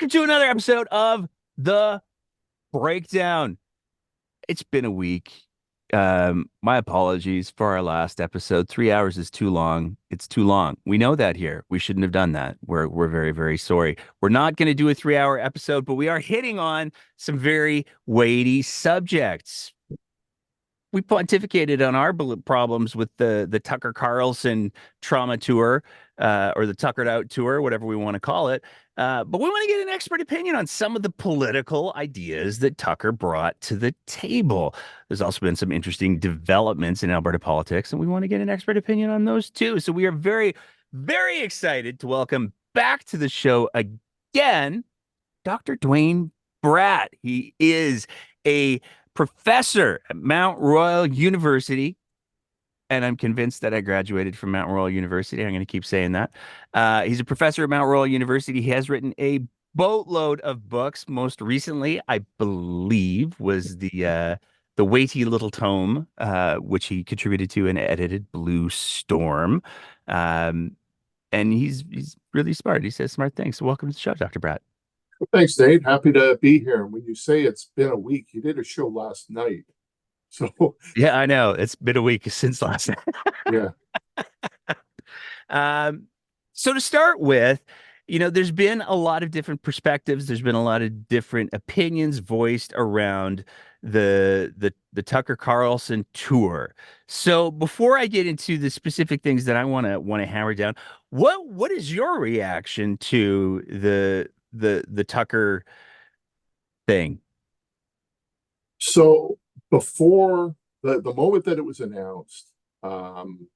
Welcome to another episode of The Breakdown. It's been a week. My apologies for our last episode. 3 hours is too long. It's too long. We know that here. We shouldn't have done that. We're very, very sorry. We're not going to do a 3 hour episode, but we are hitting on some very weighty subjects. We pontificated on our problems with the Tucker Carlson trauma tour, or the Tuckered Out tour, whatever we want to call it. But we want to get an expert opinion on some of the political ideas that Tucker brought to the table. There's also been some interesting developments in Alberta politics, and we want to get an expert opinion on those too. So we are very, very excited to welcome back to the show again Dr. Duane Bratt. He is a professor at Mount Royal University, and I'm convinced that I graduated from Mount Royal University. I'm going to keep saying that. He's a professor at Mount Royal University. He has written a boatload of books. Most recently, I believe, was the weighty little tome, which he contributed to and edited, Blue Storm. Um, and he's really smart. He says smart things. So welcome to the show, Dr. Bratt. Thanks, Dave. Happy to be here. And when you say it's been a week, you did a show last night. So, Yeah, I know. It's been a week since last night. yeah. Um, so to start with, there's been a lot of different perspectives. There's been a lot of different opinions voiced around the Tucker Carlson tour. So before I get into the specific things that I want to hammer down, what is your reaction to the Tucker thing? So before the moment that it was announced, um,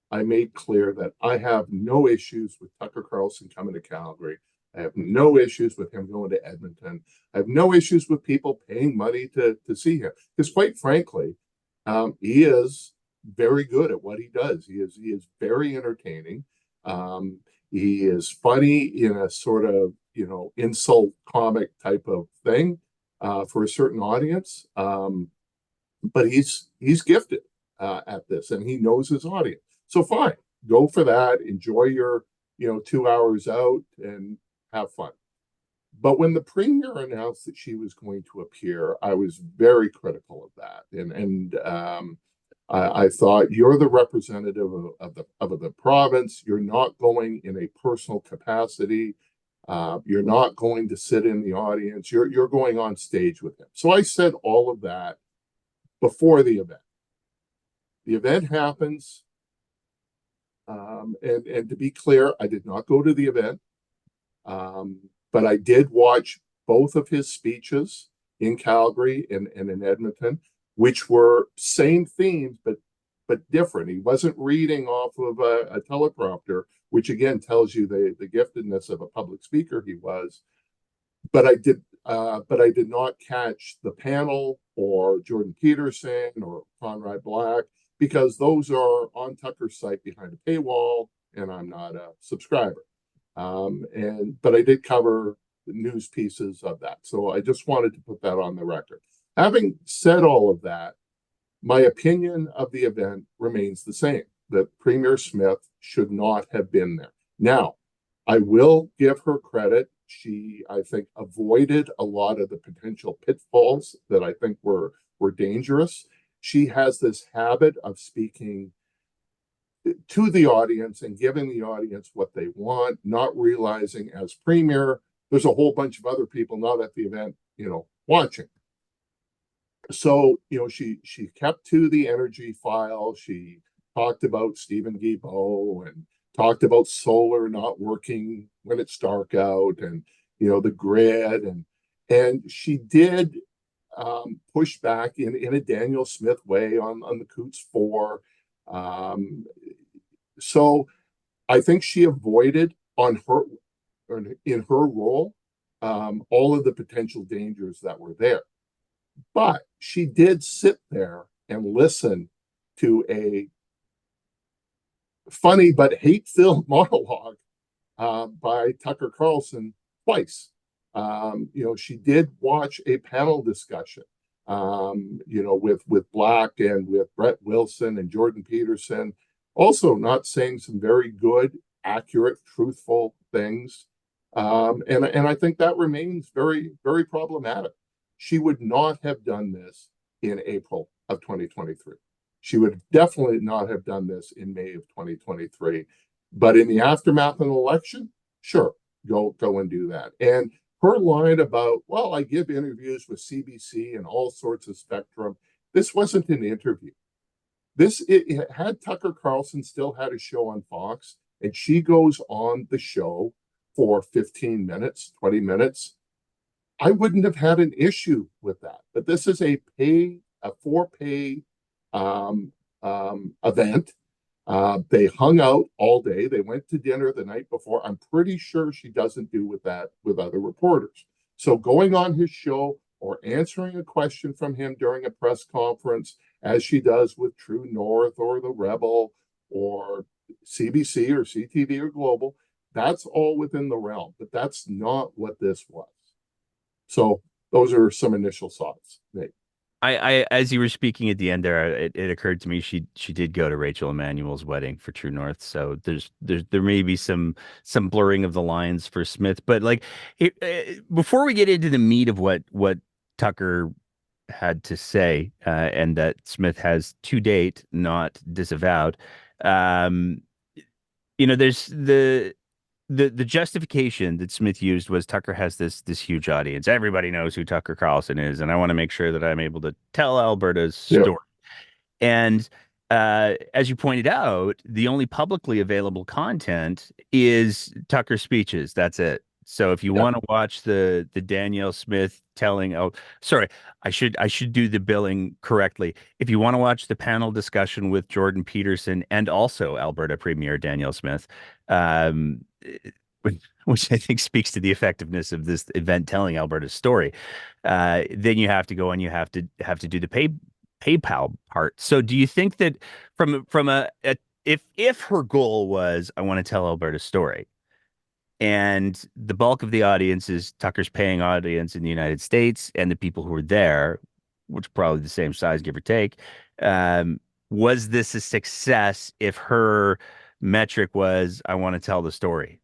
I made clear that I have no issues with Tucker Carlson coming to Calgary. I have no issues with him going to Edmonton. I have no issues with people paying money to see him. Because quite frankly, he is very good at what he does. He is very entertaining. Um, he is funny in a sort of insult comic type of thing for a certain audience. But he's gifted at this, and he knows his audience. So fine, go for that. Enjoy your 2 hours out and have fun. But when the premier announced that she was going to appear, I was very critical of that, and I thought you're the representative of the province. You're not going in a personal capacity. You're not going to sit in the audience. You're going on stage with him. So I said all of that before the event. The event happens, and to be clear, I did not go to the event, but I did watch both of his speeches in Calgary and in Edmonton, which were same themes but different. He wasn't reading off of a teleprompter, which again tells you the giftedness of a public speaker he was. But I did not catch the panel or Jordan Peterson or Conrad Black because those are on Tucker's site behind a paywall, and I'm not a subscriber. But I did cover the news pieces of that, so I just wanted to put that on the record. Having said all of that, my opinion of the event remains the same: that Premier Smith should not have been there. Now, I will give her credit. She, I think, avoided a lot of the potential pitfalls that I think were dangerous. She has this habit of speaking to the audience and giving the audience what they want, not realizing as premier, there's a whole bunch of other people not at the event, watching. So, she kept to the energy file. She talked about Stephen Guilbeault and talked about solar not working when it's dark out, and the grid, and she did push back in a Danielle Smith way on the Coots 4. So I think she avoided in her role all of the potential dangers that were there. But she did sit there and listen to a funny but hate-filled monologue by Tucker Carlson twice. She did watch a panel discussion, with Black and with Brett Wilson and Jordan Peterson, also not saying some very good, accurate, truthful things. And I think that remains very, very problematic. She would not have done this in April of 2023. She would definitely not have done this in May of 2023. But in the aftermath of an election, sure, go and do that. And her line about, well, I give interviews with CBC and all sorts of spectrum. This wasn't an interview. It had Tucker Carlson still had a show on Fox, and she goes on the show for 15 minutes, 20 minutes. I wouldn't have had an issue with that. But this is a for pay event. They hung out all day. They went to dinner the night before. I'm pretty sure she doesn't do with that with other reporters. So going on his show or answering a question from him during a press conference, as she does with True North or The Rebel or CBC or CTV or Global, that's all within the realm. But that's not what this was. So those are some initial thoughts, Nate. As you were speaking at the end there, it occurred to me she did go to Rachel Emmanuel's wedding for True North, so there may be some blurring of the lines for Smith, but like before we get into the meat of what Tucker had to say, and that Smith has to date not disavowed, um, there's the justification that Smith used was Tucker has this huge audience. Everybody knows who Tucker Carlson is, and I want to make sure that I'm able to tell Alberta's Yeah. story. And as you pointed out, the only publicly available content is Tucker's speeches. That's it. So if you Yeah. want to watch the Danielle Smith telling, oh, sorry, I should do the billing correctly. If you want to watch the panel discussion with Jordan Peterson and also Alberta Premier Danielle Smith, um, which I think speaks to the effectiveness of this event telling Alberta's story, then you have to go and you have to do the PayPal part. So do you think that from a if her goal was I want to tell Alberta's story and the bulk of the audience is Tucker's paying audience in the United States and the people who are there, which are probably the same size, give or take, um, was this a success if her metric was I want to tell the story?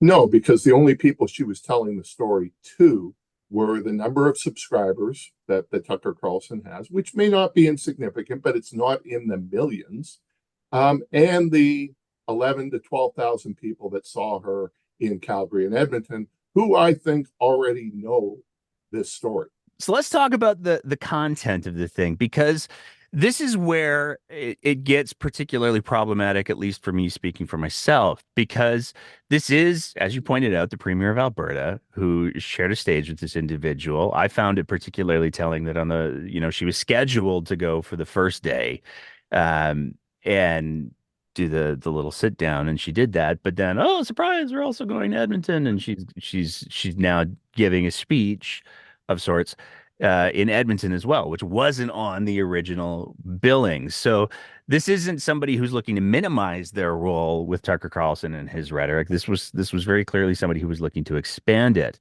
No, because the only people she was telling the story to were the number of subscribers that Tucker Carlson has, which may not be insignificant, but it's not in the millions, and the 11 to 12,000 people that saw her in Calgary and Edmonton, who I think already know this story. So let's talk about the content of the thing because this is where it gets particularly problematic, at least for me speaking for myself, because this is, as you pointed out, the Premier of Alberta who shared a stage with this individual. I found it particularly telling that she was scheduled to go for the first day, and do the little sit down, and she did that. But then, oh, surprise, we're also going to Edmonton, and she's now giving a speech of sorts in Edmonton as well, which wasn't on the original billing. So this isn't somebody who's looking to minimize their role with Tucker Carlson and his rhetoric. This was very clearly somebody who was looking to expand it,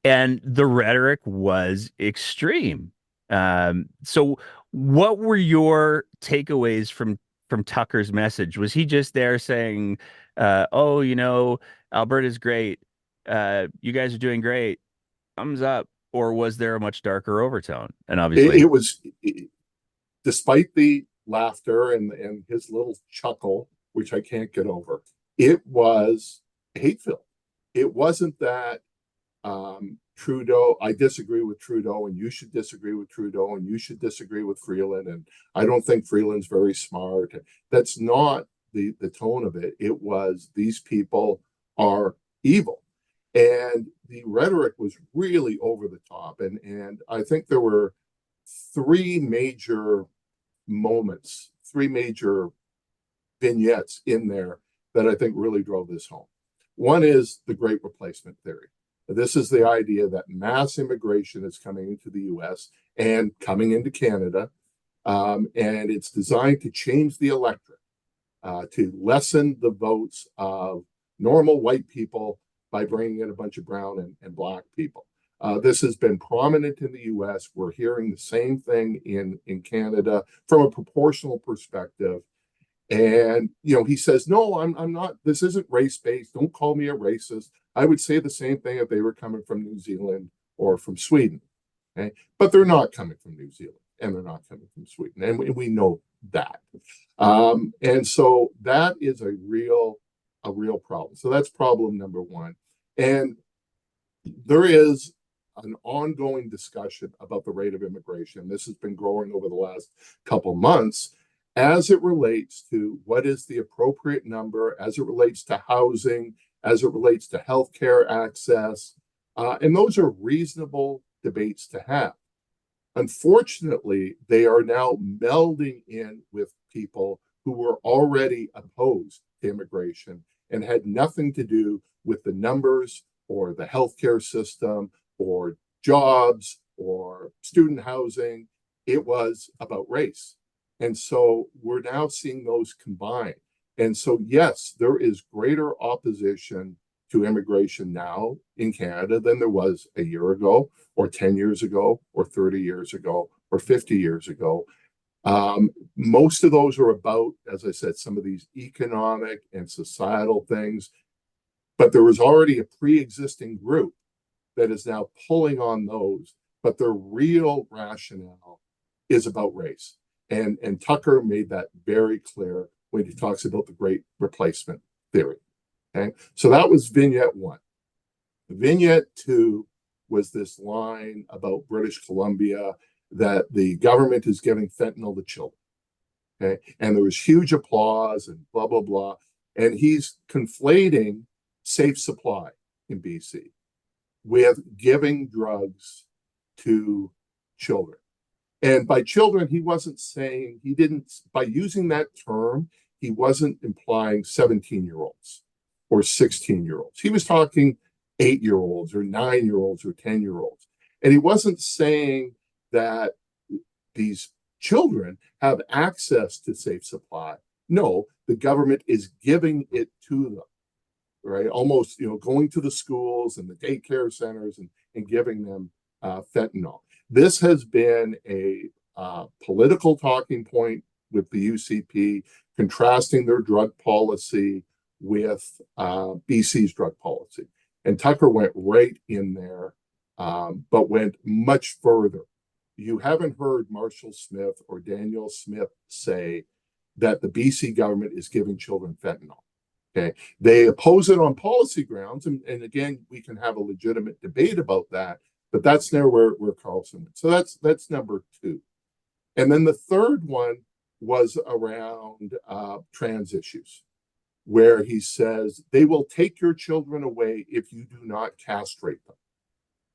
and the rhetoric was extreme. So what were your takeaways from Tucker's message? Was he just there saying, "Oh, Alberta's great. You guys are doing great. Thumbs up," or was there a much darker overtone? And It, obviously, it was, despite the laughter and his little chuckle, which I can't get over, it was hate filled. It wasn't that Trudeau, I disagree with Trudeau, and you should disagree with Trudeau, and you should disagree with Freeland, and I don't think Freeland's very smart. That's not the tone of it. It was these people are evil. And the rhetoric was really over the top. And I think there were three major moments, three major vignettes in there that I think really drove this home. One is the great replacement theory. This is the idea that mass immigration is coming into the US and coming into Canada, and it's designed to change the electorate, to lessen the votes of normal white people by bringing in a bunch of brown and black people. This has been prominent in the US. We're hearing the same thing in Canada from a proportional perspective. And he says, no, I'm not, this isn't race-based. Don't call me a racist. I would say the same thing if they were coming from New Zealand or from Sweden. Okay, but they're not coming from New Zealand and they're not coming from Sweden, and we know that. And so that is a real problem. So that's problem number one. And there is an ongoing discussion about the rate of immigration. This has been growing over the last couple months as it relates to what is the appropriate number, as it relates to housing, as it relates to healthcare access. And those are reasonable debates to have. Unfortunately, they are now melding in with people who were already opposed to immigration and had nothing to do with the numbers or the healthcare system or jobs or student housing. It was about race. And so we're now seeing those combine. And so, yes, there is greater opposition to immigration now in Canada than there was a year ago, or 10 years ago, or 30 years ago, or 50 years ago. Most of those are about, as I said, some of these economic and societal things. But there was already a pre-existing group that is now pulling on those. But their real rationale is about race. And Tucker made that very clear when he talks about the great replacement theory. Okay, so that was vignette one. Vignette two was this line about British Columbia that the government is giving fentanyl to children. Okay, and there was huge applause and blah, blah, blah. And he's conflating safe supply in BC with giving drugs to children. And by children, he wasn't saying, he didn't, by using that term, he wasn't implying 17-year-olds or 16-year-olds. He was talking 8-year-olds or 9-year-olds or 10-year-olds. And he wasn't saying that these children have access to safe supply. No, the government is giving it to them, right? Almost, going to the schools and the daycare centers and giving them fentanyl. This has been a political talking point with the UCP, contrasting their drug policy with BC's drug policy. And Tucker went right in there, but went much further. You haven't heard Marshall Smith or Danielle Smith say that the BC government is giving children fentanyl. Okay, they oppose it on policy grounds, and again, we can have a legitimate debate about that. But that's near where Carlson went. So that's number two. And then the third one was around trans issues, where he says they will take your children away if you do not castrate them.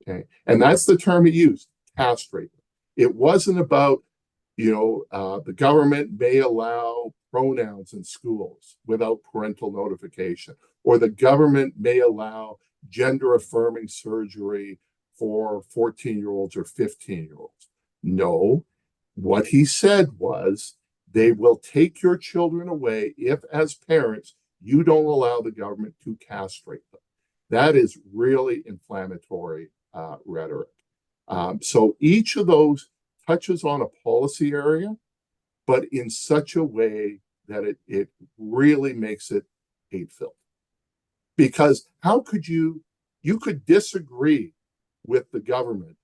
Okay, and that's the term he used, castrate them. It wasn't about, the government may allow pronouns in schools without parental notification, or the government may allow gender affirming surgery for 14-year-olds or 15-year-olds. No, what he said was they will take your children away if, as parents, you don't allow the government to castrate them. That is really inflammatory rhetoric. So each of those touches on a policy area, but in such a way that it really makes it hate-filled. Because how could you could disagree with the government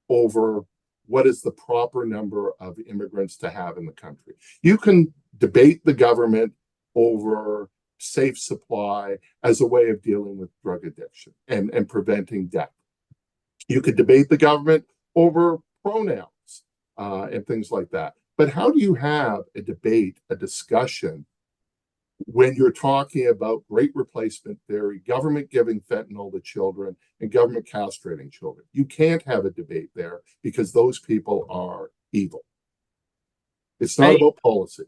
over what is the proper number of immigrants to have in the country. You can debate the government over safe supply as a way of dealing with drug addiction and preventing death. You could debate the government over pronouns and things like that. But how do you have a debate, a discussion, when you're talking about great replacement theory, government giving fentanyl to children, and government castrating children? You can't have a debate there because those people are evil. It's not about policy.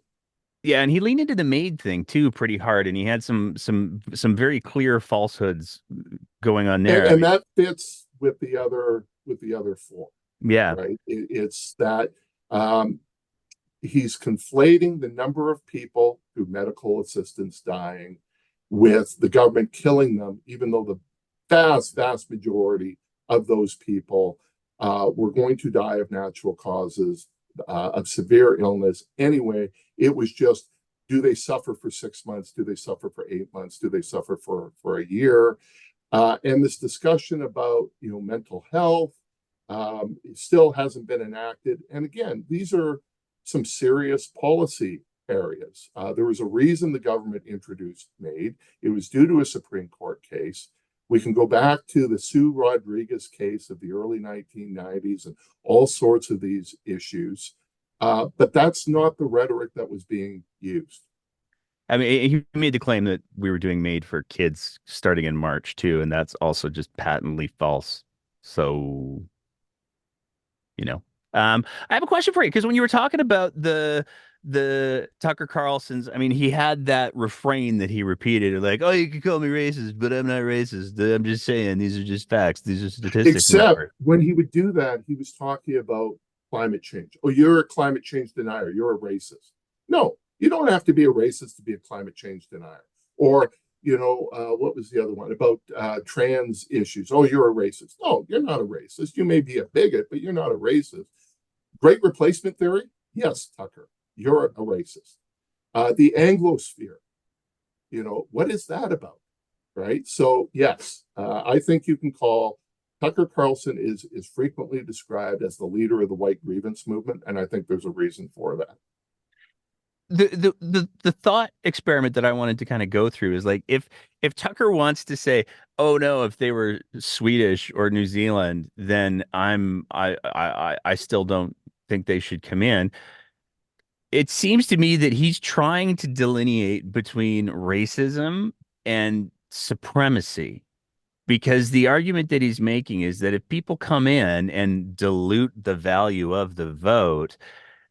Yeah, and he leaned into the maid thing too pretty hard, and he had some very clear falsehoods going on there. And that fits with the other four. Yeah, right. It's that he's conflating the number of people through medical assistance dying with the government killing them, even though the vast majority of those people were going to die of natural causes, of severe illness anyway. It was just, do they suffer for 6 months? Do they suffer for 8 months? Do they suffer for a year? And this discussion about, mental health still hasn't been enacted. And again, these are some serious policy areas. There was a reason the government introduced MAID. It was due to a Supreme Court case. We can go back to the Sue Rodriguez case of the early 1990s and all sorts of these issues. But that's not the rhetoric that was being used. I mean, he made the claim that we were doing Made for Kids starting in March too, and that's also just patently false. So, you know, I have a question for you because when you were talking about the Tucker Carlson's, I mean, he had that refrain that he repeated, like, "Oh, you can call me racist, but I'm not racist. I'm just saying these are just facts. These are statistics and Except numbers." when he would do that, he was talking about climate change. Oh, you're a climate change denier. You're a racist. No, you don't have to be a racist to be a climate change denier. Or, what was the other one about trans issues? Oh, you're a racist. No, you're not a racist. You may be a bigot, but you're not a racist. Great replacement theory? Yes, Tucker, you're a racist. The Anglosphere, what is that about? Right. So, yes, I think you can call Tucker Carlson is frequently described as the leader of the white grievance movement. And I think there's a reason for that. The thought experiment that I wanted to kind of go through is like if Tucker wants to say, "Oh no, if they were Swedish or New Zealand, then I still don't think they should come in." It seems to me that he's trying to delineate between racism and supremacy. Because the argument that he's making is that if people come in and dilute the value of the vote,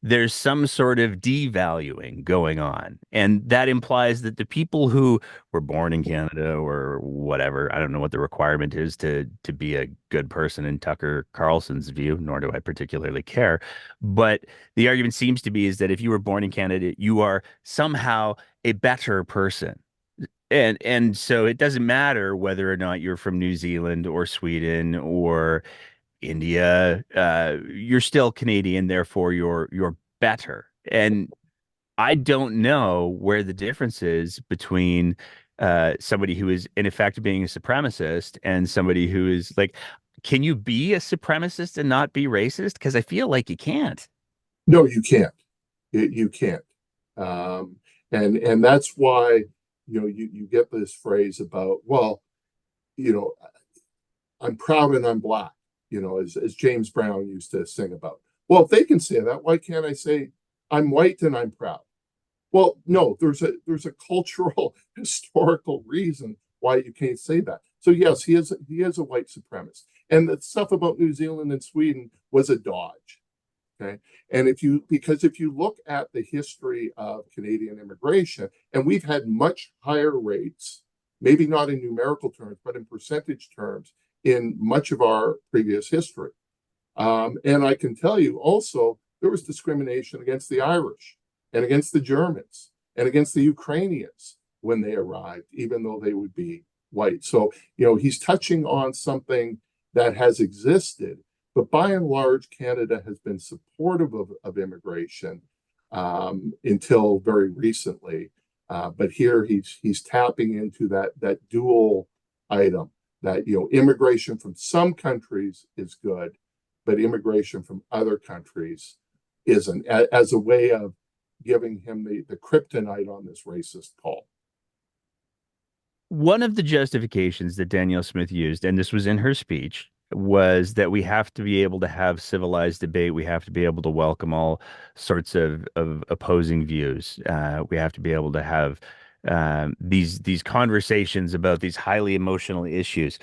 there's some sort of devaluing going on. And that implies that the people who were born in Canada or whatever, I don't know what the requirement is to be a good person in Tucker Carlson's view, nor do I particularly care. But the argument seems to be is that if you were born in Canada, you are somehow a better person. And so it doesn't matter whether or not you're from New Zealand or Sweden or India, you're still Canadian, therefore you're better. And I don't know where the difference is between somebody who is in effect being a supremacist and somebody who is like, can you be a supremacist and not be racist? Because I feel like you can't. No, you can't. You can't. Um, and that's why, you get this phrase about, well, you know, I'm proud and I'm black, as James Brown used to sing about. Well, if they can say that, why can't I say I'm white and I'm proud? Well, no, there's a cultural historical reason why you can't say that. So yes, he is a white supremacist. And the stuff about New Zealand and Sweden was a dodge. Okay. And if you look at the history of Canadian immigration, and we've had much higher rates, maybe not in numerical terms, but in percentage terms in much of our previous history. And I can tell you also, there was discrimination against the Irish and against the Germans and against the Ukrainians when they arrived, even though they would be white. So, he's touching on something that has existed, but by and large, Canada has been supportive of immigration until very recently. But here he's tapping into that dual item that immigration from some countries is good, but immigration from other countries isn't, as a way of giving him the kryptonite on this racist call. One of the justifications that Danielle Smith used, and this was in her speech, was that we have to be able to have civilized debate. We have to be able to welcome all sorts of opposing views. We have to be able to have these conversations about these highly emotional issues.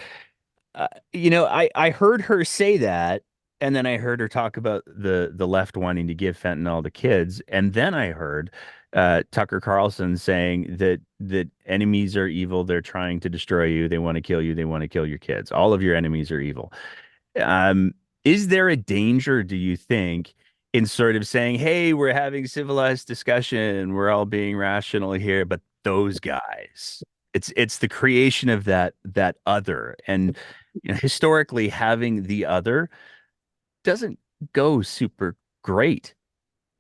I heard her say that, and then I heard her talk about the left wanting to give fentanyl to kids, and then I heard Tucker Carlson saying that enemies are evil. They're trying to destroy you. They want to kill you. They want to kill your kids. All of your enemies are evil. Um, is there a danger, do you think, in sort of saying, "Hey, we're having civilized discussion. We're all being rational here," but those guys, it's the creation of that other, and historically, having the other doesn't go super great.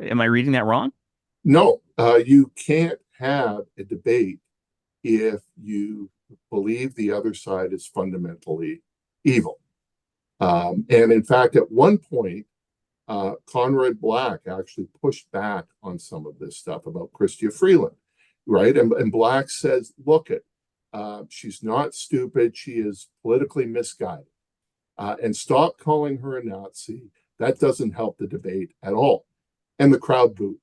Am I reading that wrong? No, you can't have a debate if you believe the other side is fundamentally evil. And in fact, at one point, Conrad Black actually pushed back on some of this stuff about Chrystia Freeland, right? And Black says, look, she's not stupid. She is politically misguided. And stop calling her a Nazi. That doesn't help the debate at all. And the crowd booed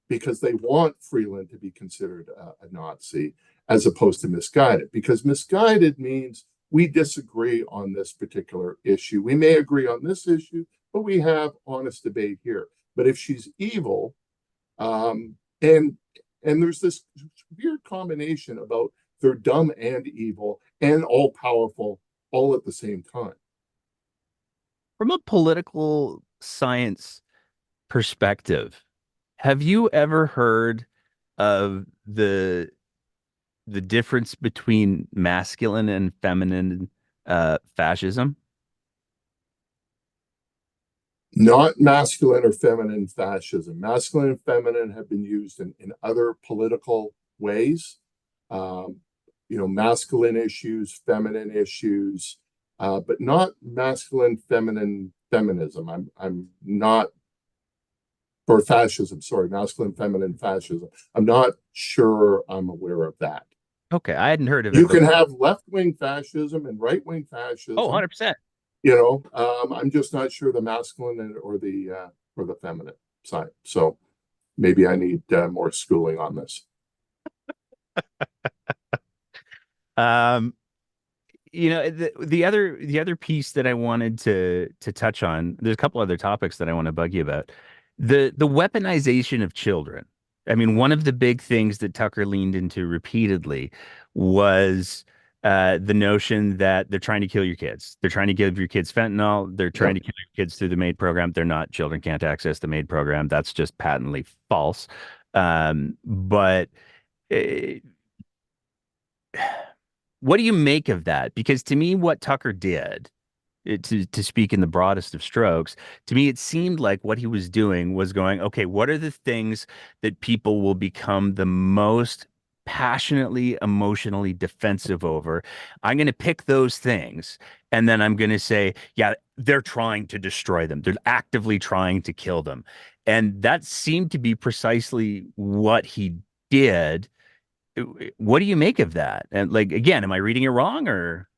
because they want Freeland to be considered a Nazi as opposed to misguided, because misguided means we disagree on this particular issue. We may agree on this issue, but we have honest debate here. But if she's evil, and there's this weird combination about they're dumb and evil and all powerful all at the same time. From a political science perspective, have you ever heard of the difference between masculine and feminine fascism? Not masculine or feminine fascism. Masculine and feminine have been used in other political ways. Masculine issues, feminine issues, but not masculine, feminine, feminism. I'm not for fascism. Sorry, masculine, feminine, fascism. I'm not sure I'm aware of that. Okay, I hadn't heard of it, You but can have left-wing fascism and right-wing oh, fascism. 100%. I'm just not sure the masculine or the feminine side. So maybe I need more schooling on this. Um, the other piece that I wanted to touch on, there's a couple other topics that I want to bug you about. The weaponization of children. I mean, one of the big things that Tucker leaned into repeatedly was the notion that they're trying to kill your kids. They're trying to give your kids fentanyl. They're Yeah. trying to kill your kids through the MAID program. They're not. Children can't access the MAID program. That's just patently false. But uh, what do you make of that? Because to me, what Tucker did, to speak in the broadest of strokes, to me, it seemed like what he was doing was going, okay, what are the things that people will become the most passionately, emotionally defensive over? I'm going to pick those things, and then I'm going to say, yeah, they're trying to destroy them. They're actively trying to kill them. And that seemed to be precisely what he did. What do you make of that? And like, again, am I reading it wrong or?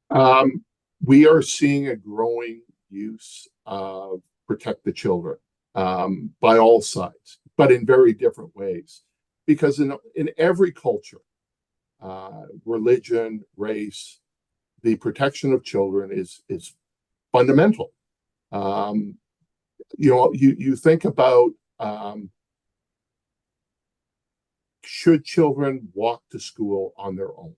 Um, we are seeing a growing use of protect the children by all sides, but in very different ways. Because in every culture, religion, race, the protection of children is fundamental. Um, you think about should children walk to school on their own?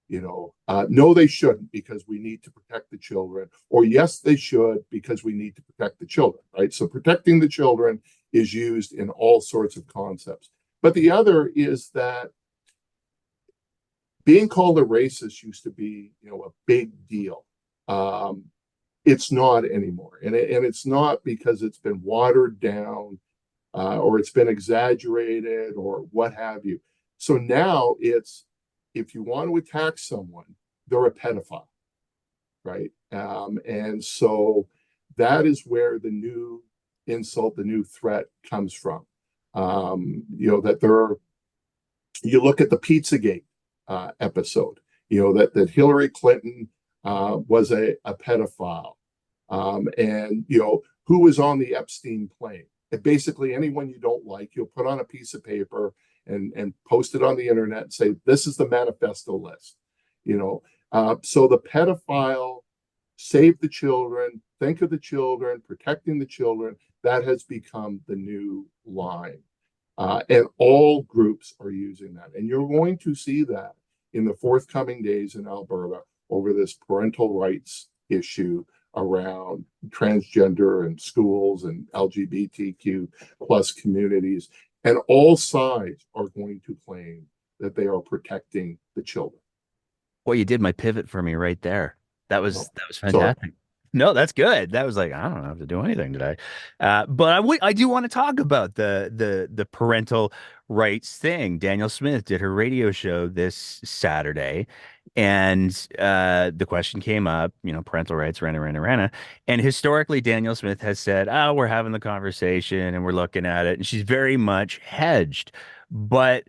No, they shouldn't because we need to protect the children, or yes, they should because we need to protect the children, right? So protecting the children is used in all sorts of concepts. But the other is that being called a racist used to be, a big deal. Um, it's not anymore, and it's not because it's been watered down or it's been exaggerated or what have you. So now it's if you want to attack someone, they're a pedophile, right? And so that is where the new insult, the new threat comes from. That there are, you look at the Pizzagate episode, that Hillary Clinton was a pedophile. And, who was on the Epstein plane? And basically, anyone you don't like, you'll put on a piece of paper and post it on the internet and say, this is the manifesto list. So the pedophile, save the children, think of the children, protecting the children, that has become the new line. And all groups are using that. And you're going to see that in the forthcoming days in Alberta over this parental rights issue around transgender and schools and LGBTQ plus communities. And all sides are going to claim that they are protecting the children. Well, you did my pivot for me right there. That was Sorry. fantastic. No, that's good. That was like, I don't have to do anything today. But I do want to talk about the parental rights thing. Danielle Smith did her radio show this Saturday, and the question came up, parental rights, rena. And historically, Danielle Smith has said, "Oh, we're having the conversation and we're looking at it," and she's very much hedged. But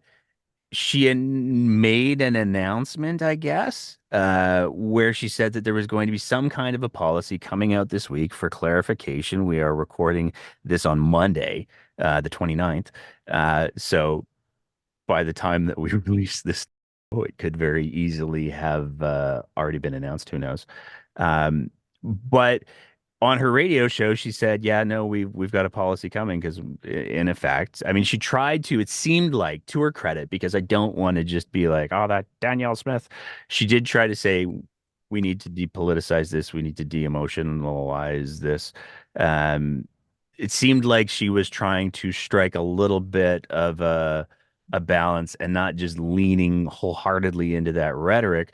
she made an announcement, I guess, where she said that there was going to be some kind of a policy coming out this week for clarification. We are recording this on Monday, the 29th. So by the time that we release this, it could very easily have already been announced. Who knows? But on her radio show, she said, "Yeah, no, we've got a policy coming." Because in effect, I mean, she tried to. It seemed like, to her credit, because I don't want to just be like, "Oh, that Danielle Smith." She did try to say, "We need to depoliticize this. We need to de-emotionalize this." Um, it seemed like she was trying to strike a little bit of a balance and not just leaning wholeheartedly into that rhetoric.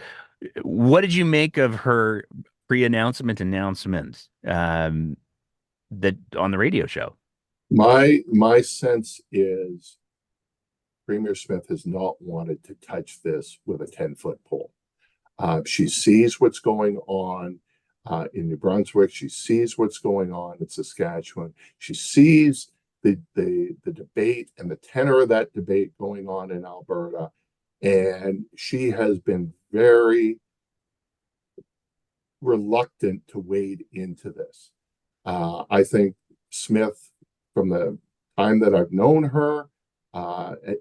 What did you make of her pre-announcement announcement that on the radio show? My sense is Premier Smith has not wanted to touch this with a 10-foot pole. She sees what's going on in New Brunswick. She sees what's going on in Saskatchewan. She sees the debate and the tenor of that debate going on in Alberta. And she has been very reluctant to wade into this. I think Smith, from the time that I've known her,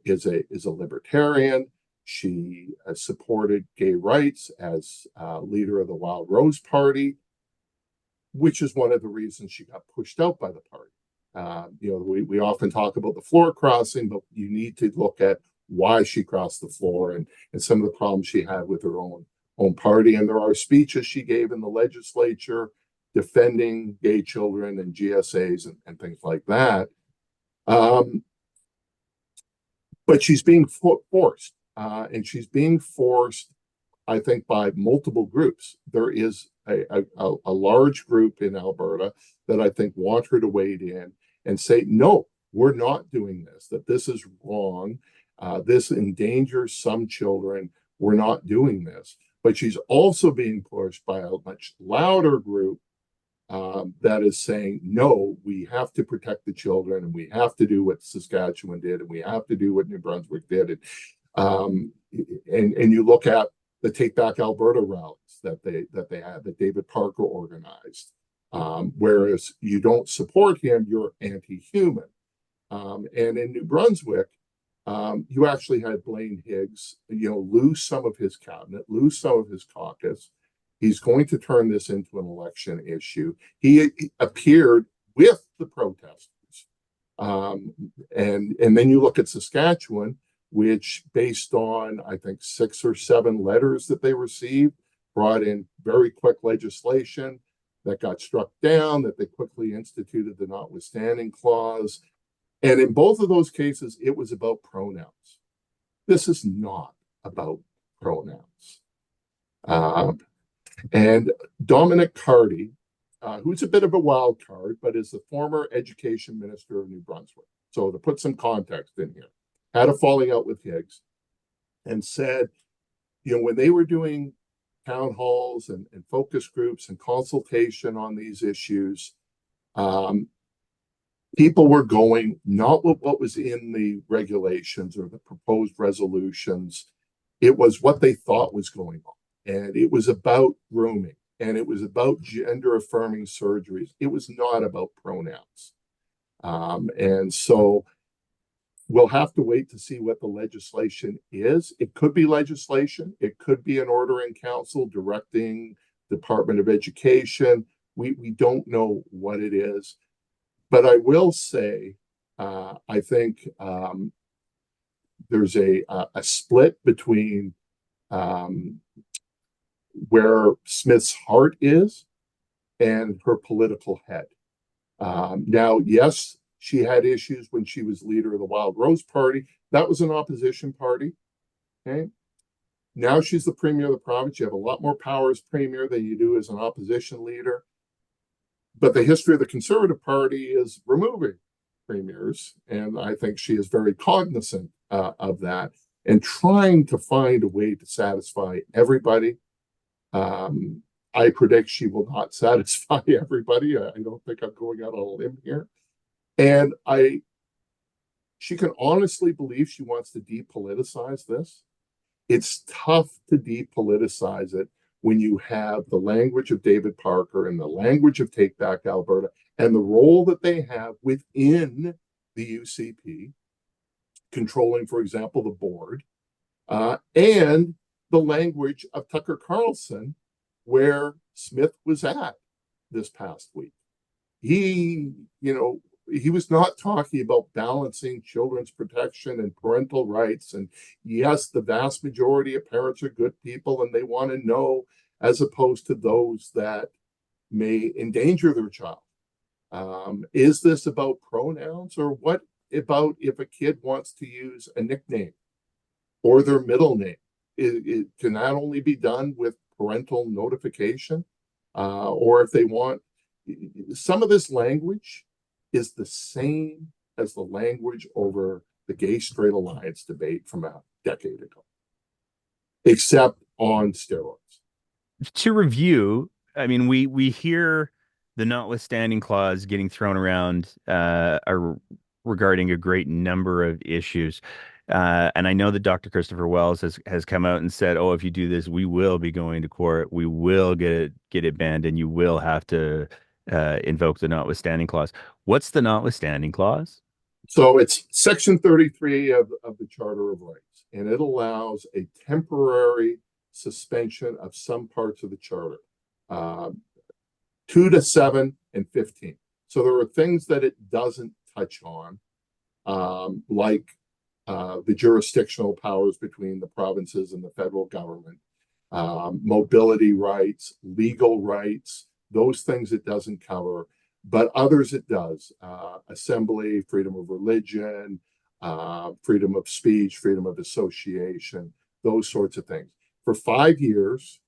is a libertarian. She supported gay rights as leader of the Wild Rose Party, which is one of the reasons she got pushed out by the party. We often talk about the floor crossing, but you need to look at why she crossed the floor and some of the problems she had with her own party. And there are speeches she gave in the legislature defending gay children and GSAs and things like that. But she's being forced, and she's being forced, I think, by multiple groups. There is a large group in Alberta that I think want her to wade in and say, no, we're not doing this, that this is wrong. This endangers some children. We're not doing this. But she's also being pushed by a much louder group that is saying, no, we have to protect the children, and we have to do what Saskatchewan did, and we have to do what New Brunswick did. And you look at the Take Back Alberta rallies that they had, that David Parker organized. Whereas you don't support him, you're anti-human. And in New Brunswick, you actually had Blaine Higgs, lose some of his cabinet, lose some of his caucus. He's going to turn this into an election issue. He appeared with the protesters. And then you look at Saskatchewan, which, based on, I think, 6 or 7 letters that they received, brought in very quick legislation that got struck down, that they quickly instituted the notwithstanding clause. And in both of those cases, it was about pronouns. This is not about pronouns. And Dominic Carty, who's a bit of a wild card, but is the former education minister of New Brunswick. So to put some context in here, had a falling out with Higgs and said, when they were doing town halls and focus groups and consultation on these issues, people were going not with what was in the regulations or the proposed resolutions. It was what they thought was going on. And it was about grooming, and it was about gender affirming surgeries. It was not about pronouns. And so we'll have to wait to see what the legislation is. It could be legislation. It could be an order in council directing Department of Education. We don't know what it is. But I will say, I think there's a split between where Smith's heart is and her political head. Now, yes, she had issues when she was leader of the Wild Rose Party. That was an opposition party. Okay. Now she's the premier of the province. You have a lot more power as premier than you do as an opposition leader. But the history of the Conservative Party is removing premiers, and I think she is very cognizant of that and trying to find a way to satisfy everybody. Um, I predict she will not satisfy everybody. I don't think I'm going out on a limb here. And she can honestly believe she wants to depoliticize this. It's tough to depoliticize it when you have the language of David Parker and the language of Take Back Alberta and the role that they have within the UCP, controlling, for example, the board, and the language of Tucker Carlson, where Smith was at this past week. He, he was not talking about balancing children's protection and parental rights. And yes, the vast majority of parents are good people and they want to know, as opposed to those that may endanger their child. Is this about pronouns, or what about if a kid wants to use a nickname or their middle name? Can that only be done with parental notification? Or if they want, some of this language is the same as the language over the gay-straight alliance debate from a decade ago, except on steroids. To review, I mean, we hear the notwithstanding clause getting thrown around regarding a great number of issues. And I know that Dr. Christopher Wells has come out and said, "Oh, if you do this, we will be going to court. We will get it banned, and you will have to invoke the notwithstanding clause." What's the notwithstanding clause? So it's Section 33 of the Charter of Rights, and it allows a temporary suspension of some parts of the Charter, uh, 2 to 7 and 15. So there are things that it doesn't touch on, like the jurisdictional powers between the provinces and the federal government, mobility rights, legal rights, those things it doesn't cover, but others it does. Assembly, freedom of religion, freedom of speech, freedom of association, those sorts of things. For 5 years,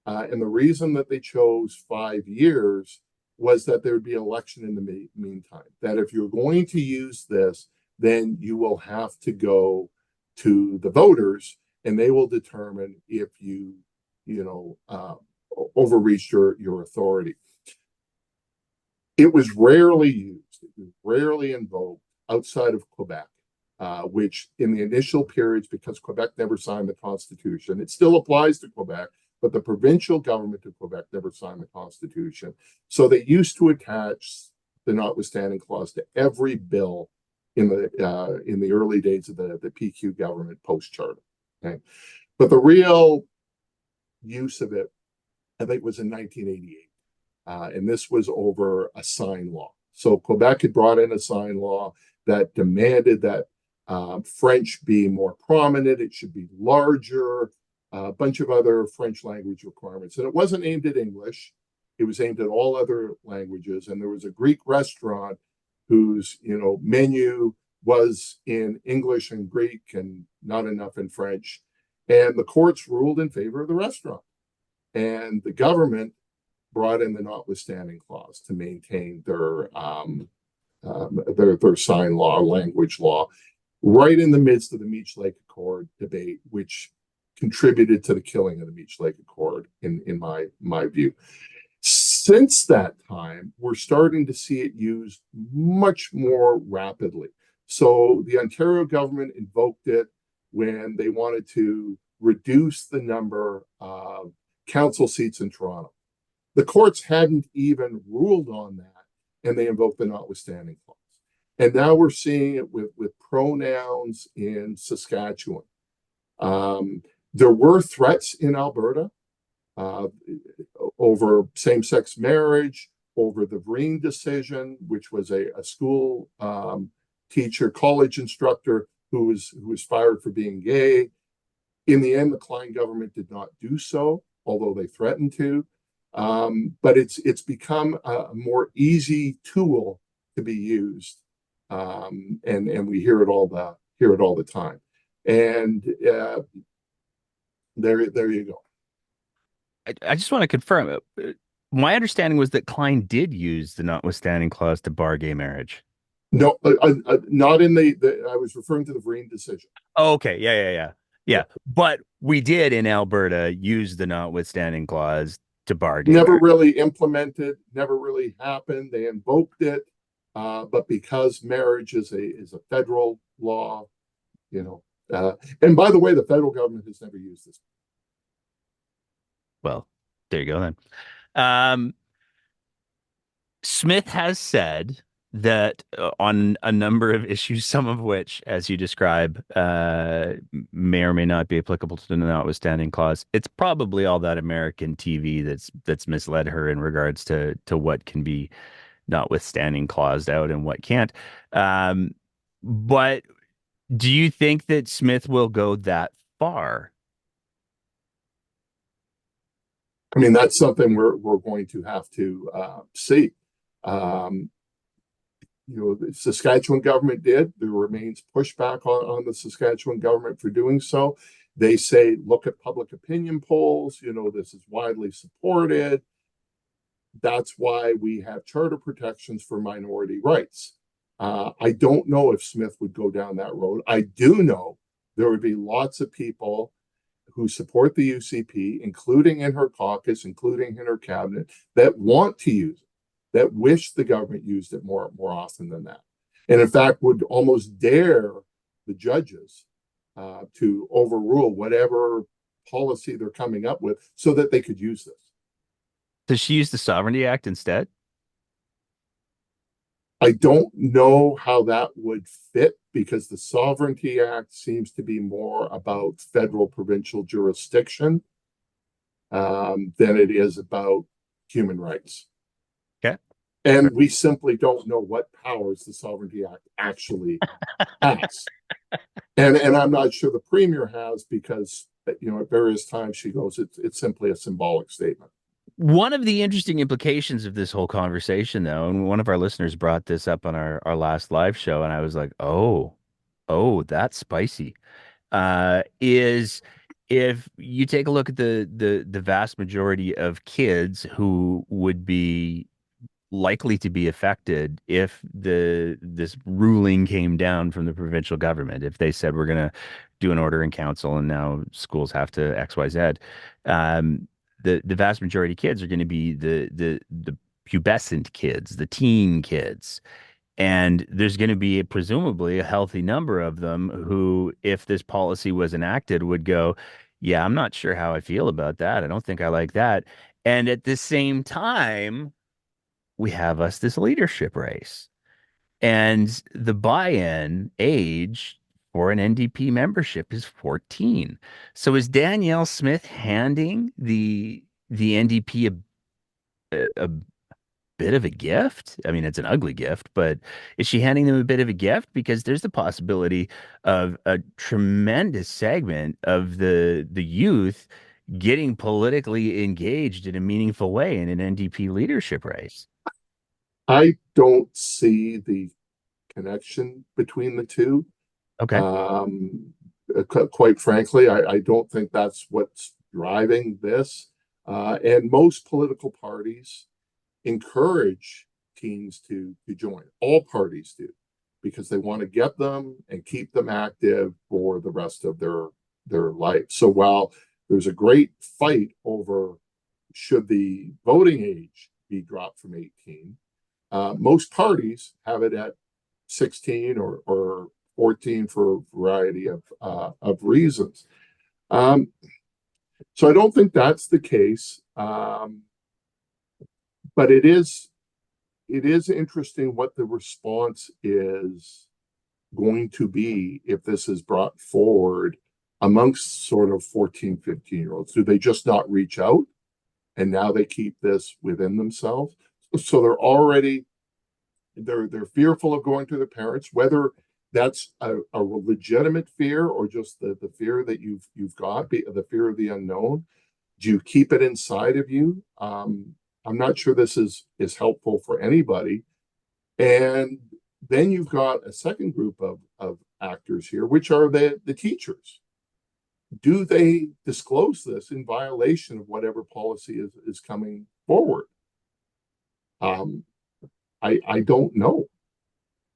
and the reason that they chose 5 years was that there would be an election in the meantime. That if you're going to use this, then you will have to go to the voters and they will determine if overreached your authority. It was rarely used, it was rarely invoked outside of Quebec, which in the initial periods, because Quebec never signed the Constitution, it still applies to Quebec, but the provincial government of Quebec never signed the Constitution. So they used to attach the notwithstanding clause to every bill in the early days of the PQ government post-charter. Okay? But the real use of it, I think, was in 1988. And this was over a sign law. So Quebec had brought in a sign law that demanded that French be more prominent, it should be larger, a bunch of other French language requirements. And it wasn't aimed at English, it was aimed at all other languages. And there was a Greek restaurant whose menu was in English and Greek and not enough in French. And the courts ruled in favor of the restaurant. And the government brought in the notwithstanding clause to maintain their sign law, language law, right in the midst of the Meech Lake Accord debate, which contributed to the killing of the Meech Lake Accord, in my view. Since that time, we're starting to see it used much more rapidly. So the Ontario government invoked it when they wanted to reduce the number of council seats in Toronto. The courts hadn't even ruled on that, and they invoked the notwithstanding clause. And now we're seeing it with pronouns in Saskatchewan. There were threats in Alberta over same-sex marriage, over the Breen decision, which was a school teacher, college instructor who was fired for being gay. In the end, the Klein government did not do so, although they threatened to. But it's become a more easy tool to be used, and we hear it all the time. And there you go. I just want to confirm My understanding was that Klein did use the notwithstanding clause to bar gay marriage. No, not in I was referring to the Vereen decision. Oh, okay. Yeah, yeah, yeah. Yeah. Yeah. But we did in Alberta use the notwithstanding clause to bar gay Never marriage. really implemented, never really happened. They invoked it, but because marriage is a federal law, you know. And by the way, the federal government has never used this. Well, there you go then. Um, Smith has said that on a number of issues, some of which, as you describe, may or may not be applicable to the notwithstanding clause. It's probably all that American TV that's misled her in regards to what can be notwithstanding claused out and what can't. But do you think that Smith will go that far? I mean, that's something we're going to have to see. Um, the Saskatchewan government did. There remains pushback on the Saskatchewan government for doing so. They say, look at public opinion polls. This is widely supported. That's why we have charter protections for minority rights. I don't know if Smith would go down that road. I do know there would be lots of people who support the UCP, including in her caucus, including in her cabinet, that want to use it, that wish the government used it more often than that. And in fact, would almost dare the judges to overrule whatever policy they're coming up with so that they could use this. Does she use the Sovereignty Act instead? I don't know how that would fit because the Sovereignty Act seems to be more about federal provincial jurisdiction than it is about human rights. Okay. And we simply don't know what powers the Sovereignty Act actually has. And I'm not sure the premier has because at various times she goes, it's simply a symbolic statement. One of the interesting implications of this whole conversation, though, and one of our listeners brought this up on our last live show, and I was like, oh, that's spicy. Is if you take a look at the vast majority of kids who would be likely to be affected if this ruling came down from the provincial government, if they said we're going to do an order in council and now schools have to XYZ, the vast majority of kids are going to be the pubescent kids, the teen kids. And there's going to be presumably a healthy number of them who, if this policy was enacted, would go, yeah, I'm not sure how I feel about that. I don't think I like that. And at the same time, we have us this leadership race. And the buy-in age for an NDP membership is 14. So is Danielle Smith handing the NDP a bit of a gift? I mean, it's an ugly gift, but is she handing them a bit of a gift? Because there's the possibility of a tremendous segment of the youth getting politically engaged in a meaningful way in an NDP leadership race. I don't see the connection between the two. Okay. Um, quite frankly, I don't think that's what's driving this. And most political parties encourage teens to join. All parties do, because they want to get them and keep them active for the rest of their life. So while there's a great fight over should the voting age be dropped from 18, most parties have it at 16 or 14 for a variety of reasons. Um, so I don't think that's the case. But it is interesting what the response is going to be if this is brought forward amongst sort of 14, 15-year-olds. Do they just not reach out and now they keep this within themselves? So they're fearful of going to their parents, whether that's a legitimate fear or just the fear that you've got, the fear of the unknown. Do you keep it inside of you? I'm not sure this is helpful for anybody. And then you've got a second group of actors here, which are the teachers. Do they disclose this in violation of whatever policy is coming forward? Um, I don't know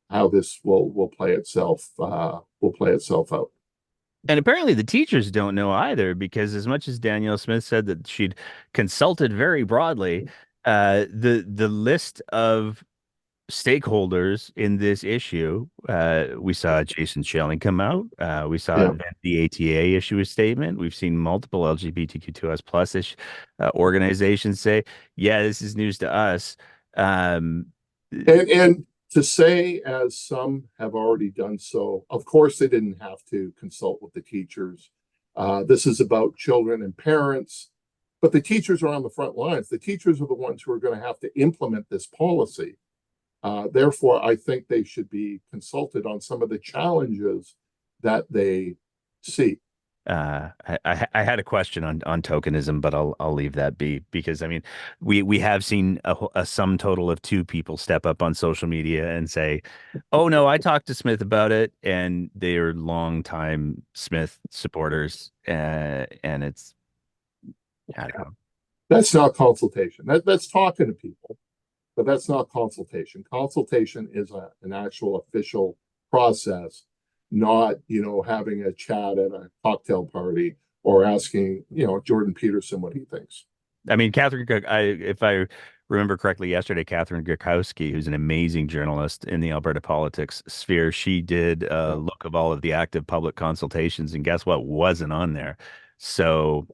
how this will play itself out. And apparently the teachers don't know either, because as much as Danielle Smith said that she'd consulted very broadly, the list of stakeholders in this issue, we saw Jason Schelling come out. We saw Yeah. the ATA issue a statement. We've seen multiple LGBTQ2S plus organizations say, yeah, this is news to us. Um, And to say, as some have already done so, of course they didn't have to consult with the teachers. This is about children and parents, but the teachers are on the front lines. The teachers are the ones who are going to have to implement this policy. Therefore, I think they should be consulted on some of the challenges that they see. I had a question on tokenism, but I'll leave that be, because I mean we have seen a sum total of two people step up on social media and say, "Oh no, I talked to Smith about it," and they are longtime Smith supporters, and it's I don't know. That's not consultation. That's talking to people, but that's not consultation. Consultation is an actual official process, not, having a chat at a cocktail party or asking, Jordan Peterson what he thinks. I mean, if I remember correctly, yesterday, Catherine Gurkowski, who's an amazing journalist in the Alberta politics sphere, she did a Yeah. look of all of the active public consultations, and guess what wasn't on there? So,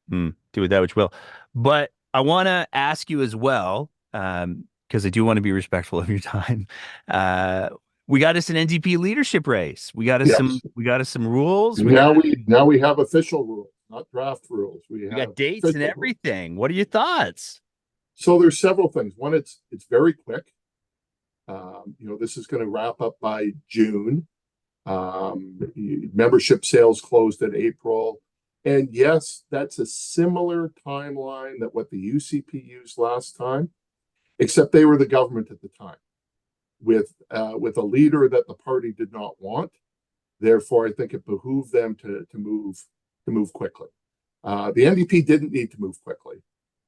do with that which will. But I want to ask you as well, because I do want to be respectful of your time. Uh, we got us an NDP leadership race. Yes. We got us some rules. Now we have official rules, not draft rules. We We have got dates and official rules. everything. What are your thoughts? So there's several things. One, it's very quick. This is going to wrap up by June. Membership sales closed in April. And yes, that's a similar timeline that what the UCP used last time, except they were the government at the time with a leader that the party did not want. Therefore, I think it behooved them to move quickly. The NDP didn't need to move quickly,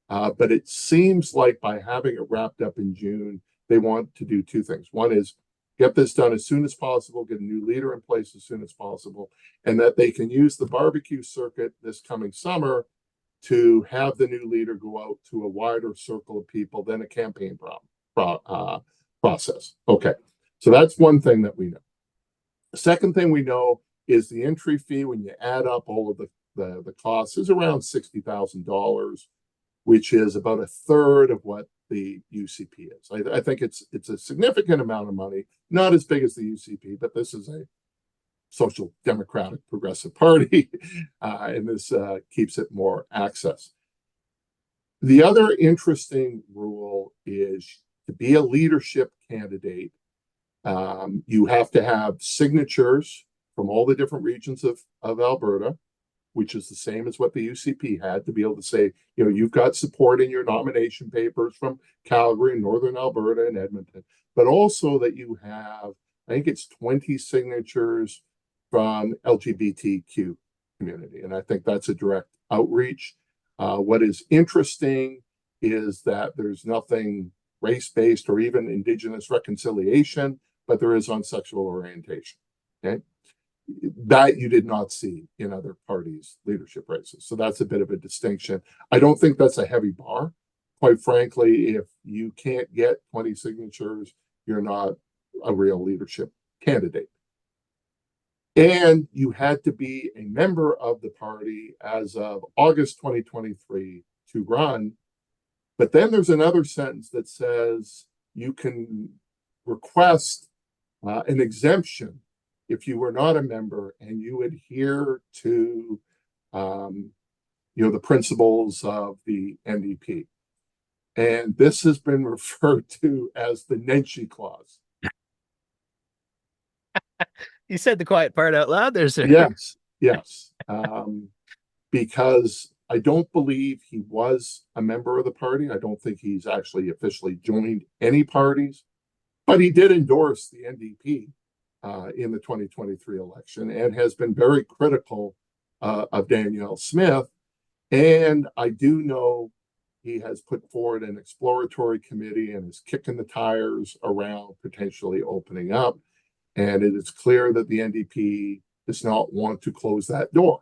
but it seems like by having it wrapped up in June, they want to do two things. One is get this done as soon as possible, get a new leader in place as soon as possible, and that they can use the barbecue circuit this coming summer to have the new leader go out to a wider circle of people than a campaign process. Okay, so that's one thing that we know. The second thing we know is the entry fee, when you add up all of the costs, is around $60,000, which is about a third of what the UCP is. I think it's a significant amount of money, not as big as the UCP, but this is a social democratic progressive party, and this keeps it more access. The other interesting rule is to be a leadership candidate, you have to have signatures from all the different regions of Alberta, which is the same as what the UCP had, to be able to say, you've got support in your nomination papers from Calgary, Northern Alberta, and Edmonton, but also that you have, I think it's 20 signatures from LGBTQ community. And I think that's a direct outreach. What is interesting is that there's nothing race-based or even Indigenous reconciliation, but there is on sexual orientation. Okay. That you did not see in other parties' leadership races. So that's a bit of a distinction. I don't think that's a heavy bar. Quite frankly, if you can't get 20 signatures, you're not a real leadership candidate. And you had to be a member of the party as of August 2023 to run. But then there's another sentence that says you can request an exemption if you were not a member and you adhere to the principles of the NDP. And this has been referred to as the Nenshi Clause. You said the quiet part out loud there, sir. Yes. Because I don't believe he was a member of the party. I don't think he's actually officially joined any parties, but he did endorse the NDP in the 2023 election and has been very critical of Danielle Smith. And I do know, he has put forward an exploratory committee and is kicking the tires around potentially opening up. And it is clear that the NDP does not want to close that door.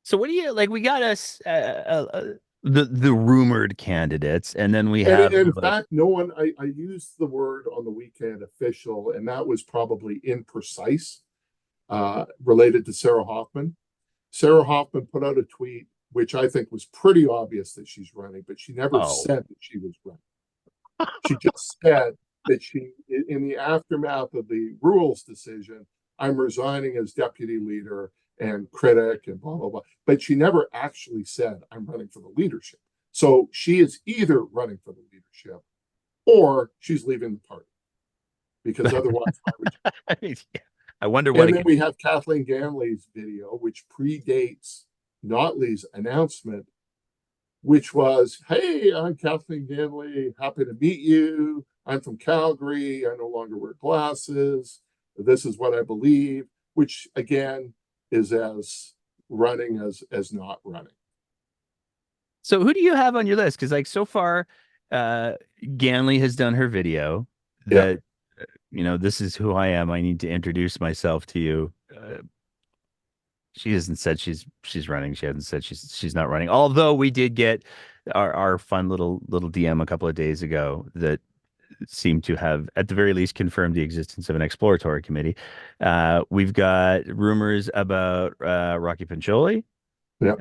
So what do you like? We got us the rumored candidates, and then we And have in like, fact, no one, I used the word on the weekend official, and that was probably imprecise related to Sarah Hoffman. Sarah Hoffman put out a tweet, which I think was pretty obvious that she's running, but she never oh, said that she was running. She just said that she, in the aftermath of the rules decision, I'm resigning as deputy leader and critic and blah, blah, blah. But she never actually said, I'm running for the leadership. So she is either running for the leadership or she's leaving the party because otherwise, why would you? yeah. I wonder what And it then could. we have Kathleen Ganley's video, which predates Notley's announcement, which was, hey, I'm Kathleen Ganley. Happy to meet you. I'm from Calgary. I no longer wear glasses. This is what I believe, which again is as running as not running. So who do you have on your list? Because like so far, uh, Ganley has done her video Yeah. that this is who I am. I need to introduce myself to you. She hasn't said she's running. She hasn't said she's not running. Although we did get our fun little DM a couple of days ago that seemed to have, at the very least, confirmed the existence of an exploratory committee. We've got rumors about Rocky Pancholi. Yeah.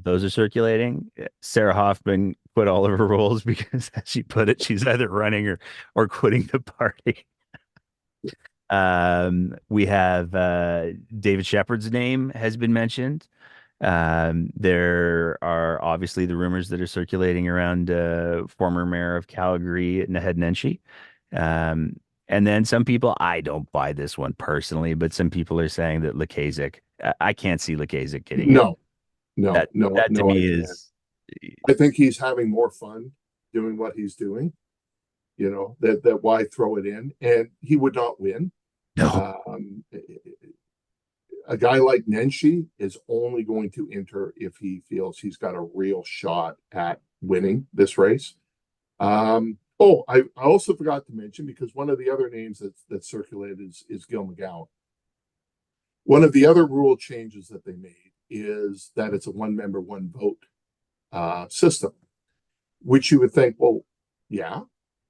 Those are circulating. Sarah Hoffman quit all of her roles because, as she put it, she's either running or quitting the party. We have David Shepard's name has been mentioned. There are obviously the rumors that are circulating around former mayor of Calgary, Naheed Nenshi. And then some people, I don't buy this one personally, but some people are saying that Lukaszuk, I can't see Lukaszuk getting in. No, no, That no, that to no, I me can't. is I think he's having more fun doing what he's doing. That why throw it in? And he would not win. no. Um, a guy like Nenshi is only going to enter if he feels he's got a real shot at winning this race. I also forgot to mention because one of the other names that circulated is Gil McGowan. One of the other rule changes that they made is that it's a one member, one vote system, which you would think, well, yeah.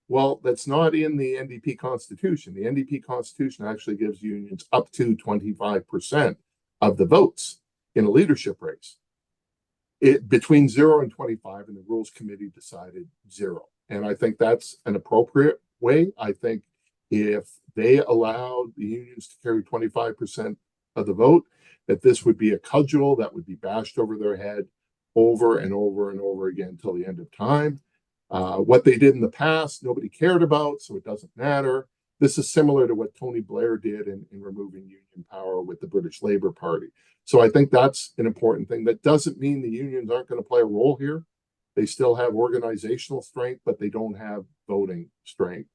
Well, that's not in the NDP constitution. The NDP constitution actually gives unions up to 25% of the votes in a leadership race. Between 0 and 25, and the rules committee decided 0. And I think that's an appropriate way. I think if they allowed the unions to carry 25% of the vote, that this would be a cudgel that would be bashed over their head over and over and over again until the end of time. What they did in the past, nobody cared about, so it doesn't matter. This is similar to what Tony Blair did in removing union power with the British Labour Party. So I think that's an important thing. That doesn't mean the unions aren't going to play a role here. They still have organizational strength, but they don't have voting strength.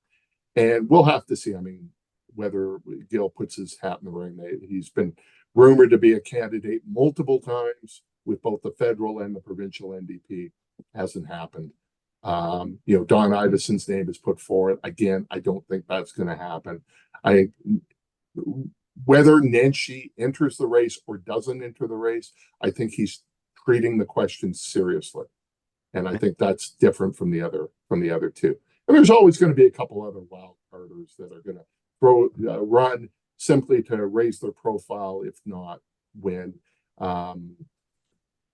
And we'll have to see. I mean, whether Gil puts his hat in the ring. He's been rumored to be a candidate multiple times with both the federal and the provincial NDP. Hasn't happened. Don Ivison's name is put forward. Again, I don't think that's going to happen. I Whether Nenshi enters the race or doesn't enter the race, I think he's treating the question seriously. And I think that's different from the other two. And there's always going to be a couple other wild carders that are going to run simply to raise their profile, if not win.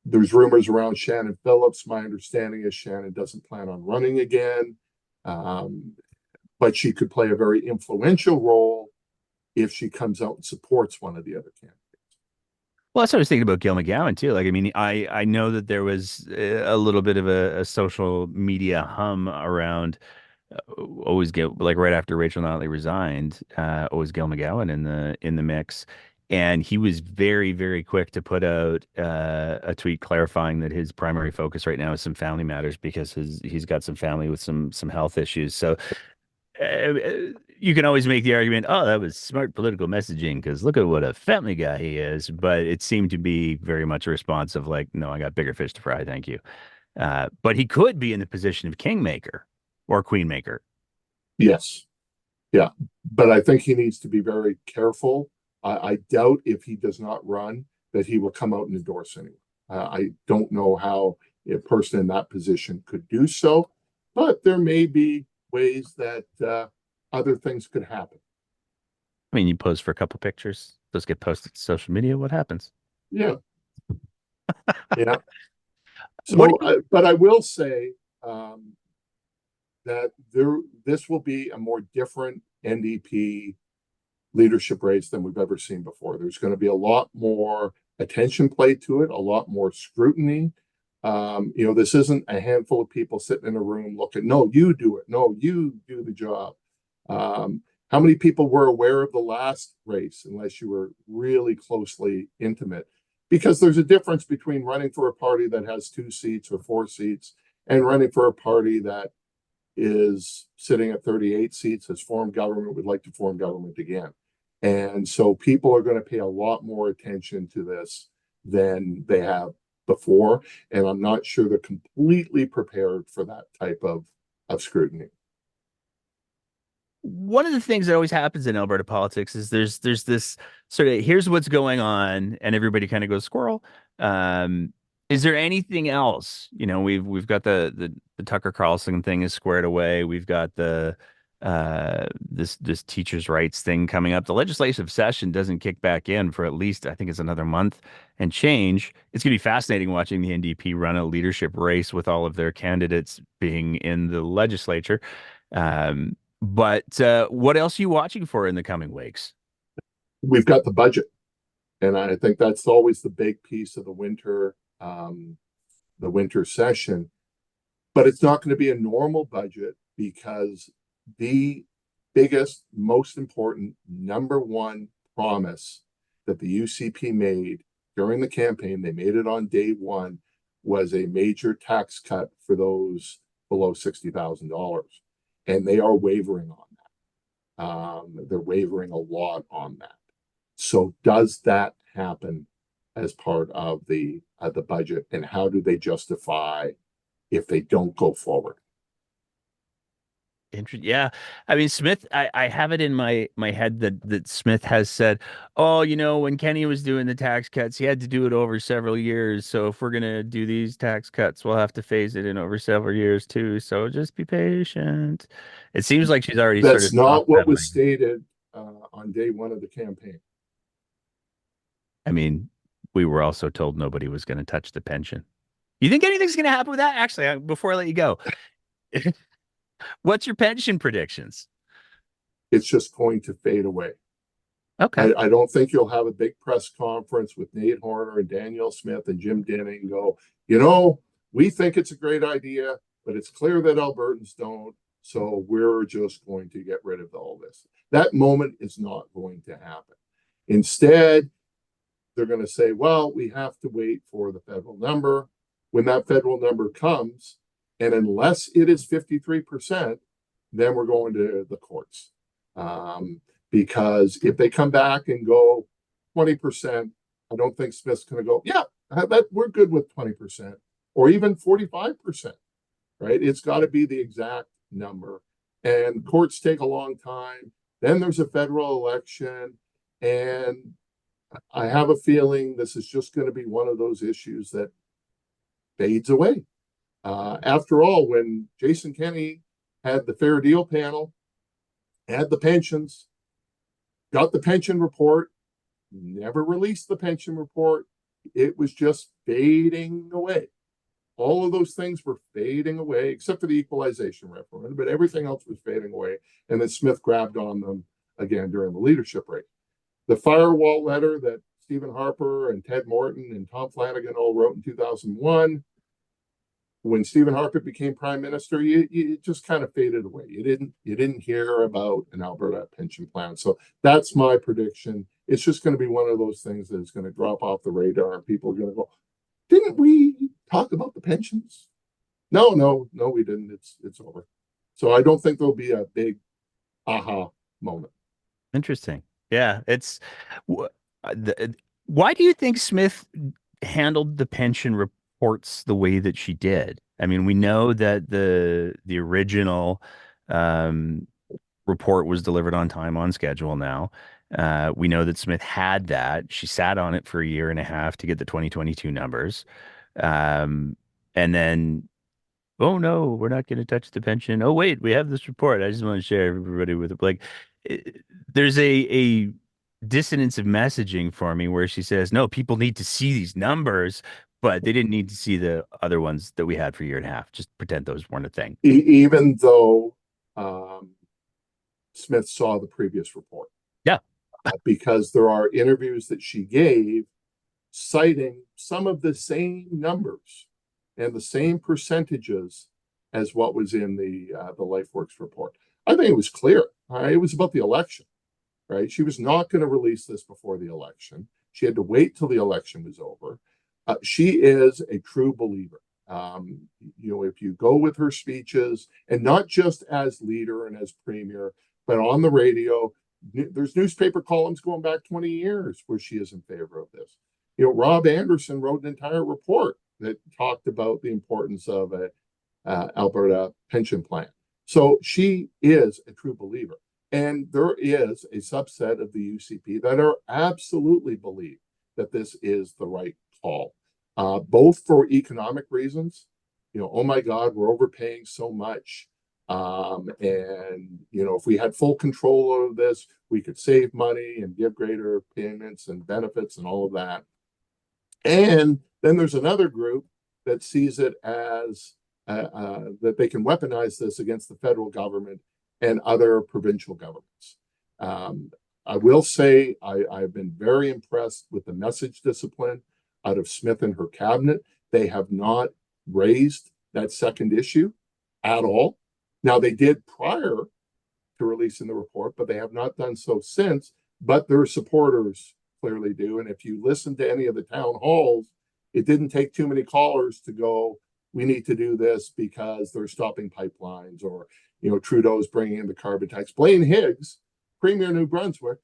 There's rumors around Shannon Phillips. My understanding is Shannon doesn't plan on running again, but she could play a very influential role if she comes out and supports one of the other candidates. Well, that's what I was thinking about Gil McGowan too. Like, I mean, I know that there was a little bit of a social media hum around always Gil, like right after Rachel Notley resigned, always Gil McGowan in the mix, and he was very very quick to put out a tweet clarifying that his primary focus right now is some family matters because he's got some family with some health issues. So you can always make the argument, oh, that was smart political messaging because look at what a family guy he is. But it seemed to be very much a response of like, no, I got bigger fish to fry. Thank you. But he could be in the position of kingmaker or queenmaker. Yes. Yeah. But I think he needs to be very careful. I doubt if he does not run that he will come out and endorse anyone. I don't know how a person in that position could do so, but there may be ways that other things could happen. I mean, you pose for a couple pictures, those get posted to social media. What happens? Yeah. Yeah. What do So, you? but I will say um, that this will be a more different NDP leadership race than we've ever seen before. There's going to be a lot more attention played to it, a lot more scrutiny. This isn't a handful of people sitting in a room looking, no, you do it. No, you do the job. How many people were aware of the last race unless you were really closely intimate? Because there's a difference between running for a party that has 2 seats or 4 seats and running for a party that is sitting at 38 seats, has formed government, would like to form government again. And so people are going to pay a lot more attention to this than they have before. And I'm not sure they're completely prepared for that type of scrutiny. One of the things that always happens in Alberta politics is there's this sort of here's what's going on, and everybody kind of goes squirrel. Um, is there anything else? We've got the Tucker Carlson thing is squared away. We've got the this teachers' rights thing coming up. The legislative session doesn't kick back in for at least I think it's another month and change. It's gonna be fascinating watching the NDP run a leadership race with all of their candidates being in the legislature. But what else are you watching for in the coming weeks? We've got the budget, and I think that's always the big piece of the winter session. But it's not going to be a normal budget because the biggest, most important, number one promise that the UCP made during the campaign, they made it on day one, was a major tax cut for those below $60,000. And they are wavering on that. They're wavering a lot on that. So does that happen as part of the budget, and how do they justify if they don't go forward? Yeah, I mean Smith. I have it in my head that Smith has said, "Oh, when Kenny was doing the tax cuts, he had to do it over several years. So if we're gonna do these tax cuts, we'll have to phase it in over several years too. So just be patient." It seems like she's already sort That's of not soft what was pedaling. stated on day one of the campaign. I mean, we were also told nobody was going to touch the pension. You think anything's going to happen with that? Actually, before I let you go, what's your pension predictions? It's just going to fade away. Okay. I don't think you'll have a big press conference with Nate Horner and Danielle Smith and Jim Denning go, we think it's a great idea, but it's clear that Albertans don't. So we're just going to get rid of all this. That moment is not going to happen. Instead, they're going to say, well, we have to wait for the federal number. When that federal number comes, and unless it is 53%, then we're going to the courts. Because if they come back and go 20%, I don't think Smith's going to go, yeah, we're good with 20% or even 45%, right? It's got to be the exact number. And courts take a long time. Then there's a federal election. And I have a feeling this is just going to be one of those issues that fades away. After all, when Jason Kenney had the Fair Deal panel, had the pensions, got the pension report, never released the pension report, it was just fading away. All of those things were fading away, except for the equalization referendum, but everything else was fading away. And then Smith grabbed on them again during the leadership race. The firewall letter that Stephen Harper and Ted Morton and Tom Flanagan all wrote in 2001, when Stephen Harper became prime minister, you just kind of faded away. You didn't hear about an Alberta pension plan. So that's my prediction. It's just going to be one of those things that is going to drop off the radar, and people are going to go, "Didn't we talk about the pensions?" No, no, no, we didn't. It's over. So I don't think there'll be a big aha moment. Interesting. Yeah, wh- the, why do you think Smith handled the pension report reports the way that she did. I mean, we know that the original um, report was delivered on time, on schedule now. We know that Smith had that. She sat on it for a year and a half to get the 2022 numbers. Um, and then, oh no, we're not going to touch the pension. Oh wait, we have this report. I just want to share everybody with it. Like, there's a dissonance of messaging for me where she says, no, people need to see these numbers, but they didn't need to see the other ones that we had for a year and a half. Just pretend those weren't a thing. Even though um, Smith saw the previous report, Yeah. because there are interviews that she gave citing some of the same numbers and the same percentages as what was in the LifeWorks report. I think it was clear. It was about the election, right? She was not going to release this before the election. She had to wait till the election was over. She is a true believer. If you go with her speeches, and not just as leader and as premier, but on the radio, there's newspaper columns going back 20 years where she is in favor of this. Rob Anderson wrote an entire report that talked about the importance of a Alberta pension plan. So she is a true believer. And there is a subset of the UCP that are absolutely believe that this is the right call, both for economic reasons. Oh my God, we're overpaying so much. If we had full control over this, we could save money and give greater payments and benefits and all of that. And then there's another group that sees it as that they can weaponize this against the federal government and other provincial governments. I will say I've been very impressed with the message discipline out of Smith and her cabinet. They have not raised that second issue at all. Now, they did prior to releasing the report, but they have not done so since. But their supporters clearly do. And if you listen to any of the town halls, it didn't take too many callers to go, we need to do this because they're stopping pipelines, or Trudeau's bringing in the carbon tax. Blaine Higgs, Premier New Brunswick,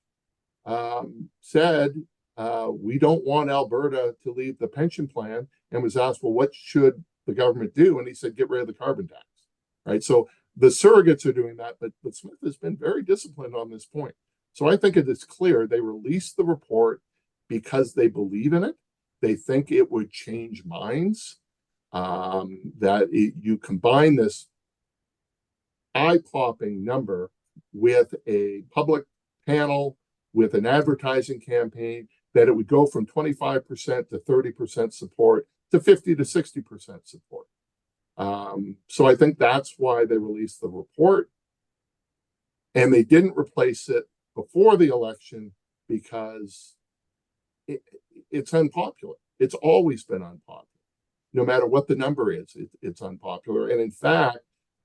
said we don't want Alberta to leave the pension plan, and was asked, well, what should the government do? And he said, get rid of the carbon tax. Right. So the surrogates are doing that, but Smith has been very disciplined on this point. So I think it is clear they released the report because they believe in it. They think it would change minds. You combine this eye-popping number with a public panel, with an advertising campaign, that it would go from 25% to 30% support to 50 to 60% support. So I think that's why they released the report. And they didn't replace it before the election because it's unpopular. It's always been unpopular. No matter what the number is, it's unpopular. And in fact,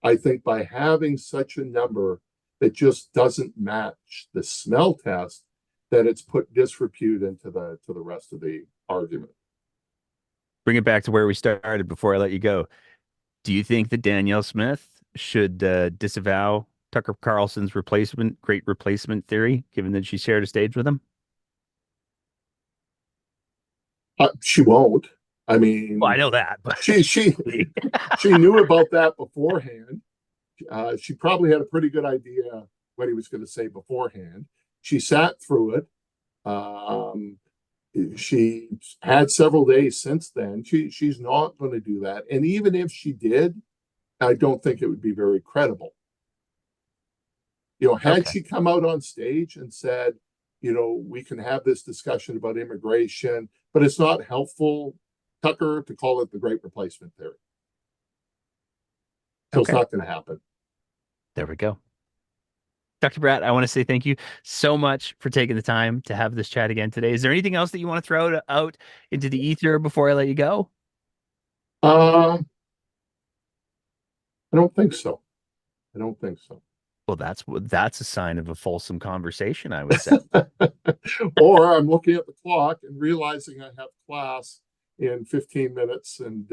I think by having such a number that just doesn't match the smell test, that it's put disrepute into the rest of the argument. Bring it back to where we started before I let you go. Do you think that Danielle Smith should disavow Tucker Carlson's great replacement theory, given that she shared a stage with him? She won't. I mean, Well, I know that, but she knew about that beforehand. She probably had a pretty good idea what he was going to say beforehand. She sat through it. She had several days since then. She's not going to do that. And even if she did, I don't think it would be very credible. Had she come out on stage and said, we can have this discussion about immigration, but it's not helpful, Tucker, to call it the great replacement theory. So It's not going to happen. There we go. Dr. Bratt, I want to say thank you so much for taking the time to have this chat again today. Is there anything else that you want to throw out into the ether before I let you go? I don't think so. I don't think so. Well, that's a sign of a fulsome conversation, I would say. Or I'm looking at the clock and realizing I have class in 15 minutes. And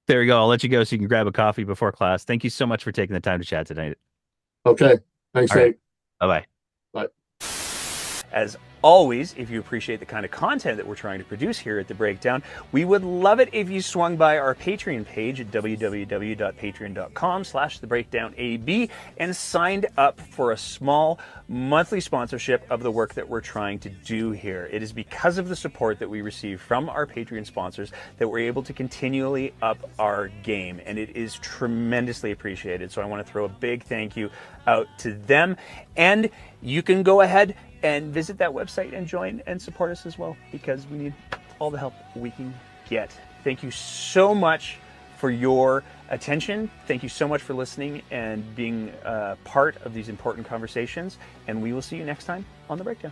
there we go. I'll let you go so you can grab a coffee before class. Thank you so much for taking the time to chat tonight. Okay. Thanks, Nate. Bye-bye. Bye. As Always, if you appreciate the kind of content that we're trying to produce here at The Breakdown, we would love it if you swung by our Patreon page at www.patreon.com/thebreakdownab and signed up for a small monthly sponsorship of the work that we're trying to do here. It is because of the support that we receive from our Patreon sponsors that we're able to continually up our game, and it is tremendously appreciated. So I want to throw a big thank you out to them, and you can go ahead and visit that website and join and support us as well, because we need all the help we can get. Thank you so much for your attention. Thank you so much for listening and being part of these important conversations. And we will see you next time on The Breakdown.